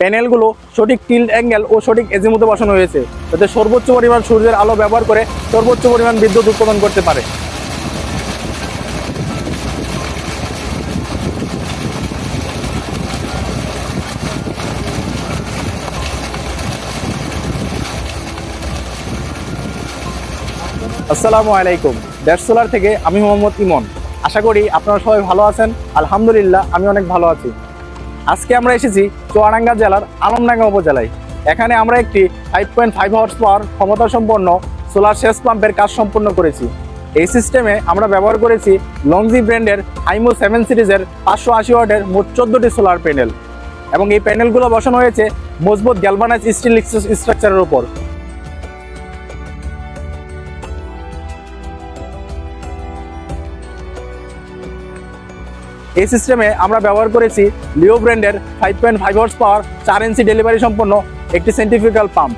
প্যানেলগুলো সঠিক tilt angle ও সঠিক এজিমুথে বসানো হয়েছে, যাতে সর্বোচ্চ পরিমাণ সূর্যের আলো ব্যবহার করে সর্বোচ্চ পরিমাণ বিদ্যুৎ উৎপাদন করতে পারে। আসসালামু আলাইকুম। ড্যাশ সোলার থেকে আমি মোহাম্মদ ইমন। আশা করি আপনারা সবাই ভালো আছেন। আলহামদুলিল্লাহ আমি অনেক ভালো আছি। আজকে আমরা এসেছি চুয়াডাঙ্গা জেলার আলমডাঙ্গা উপজেলায়। এখানে আমরা একটি 5.5 হর্স পাওয়ার ক্ষমতা সম্পন্ন সোলার সেচ পাম্পের কাজ সম্পন্ন করেছি। এই সিস্টেমে আমরা ব্যবহার করেছি লংজি ব্র্যান্ডের আইমো 7 সিরিজের 580 ওয়াটের মোট 14টি সোলার প্যানেল, এবং এই প্যানেলগুলো বসানো হয়েছে মজবুত গ্যালভানাইজ স্টিল স্ট্রাকচারের উপর। এই সিস্টেমে আমরা ব্যবহার করেছি লিও ব্র্যান্ডের 5.5 হর্স পাওয়ার 4 ইঞ্চি ডেলিভারি সম্পন্ন একটি সেন্ট্রিফিউগাল পাম্প।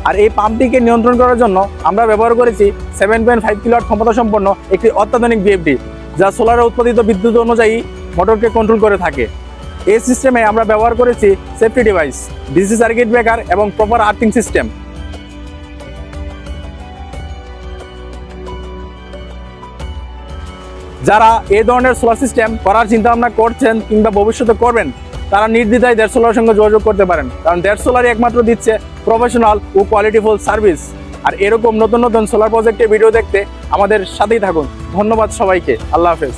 আর এই পাম্পটিকে নিয়ন্ত্রণ করার জন্য আমরা ব্যবহার করেছি 7.5 কিলোওয়াট ক্ষমতা সম্পন্ন একটি অত্যাধুনিক বিএফডি, যা সোলারে উৎপাদিত বিদ্যুৎ অনুযায়ী মোটরকে কন্ট্রোল করে থাকে। এই সিস্টেমে আমরা ব্যবহার করেছি safety device, DC circuit breaker এবং প্রপার আর্থিং সিস্টেম। যারা এই ধরনের সোলার সিস্টেম করার চিন্তা ভাবনা করছেন কিংবা ভবিষ্যতে করবেন, তারা নির্দ্বিধায় ড্যাশ সোলারের সঙ্গে যোগাযোগ করতে পারেন, কারণ ড্যাশ সোলারই একমাত্র দিচ্ছে প্রফেশনাল ও কোয়ালিটিফুল সার্ভিস। আর এরকম নতুন নতুন সোলার প্রজেক্টের ভিডিও দেখতে আমাদের সাথেই থাকুন। ধন্যবাদ সবাইকে। আল্লাহ হাফেজ।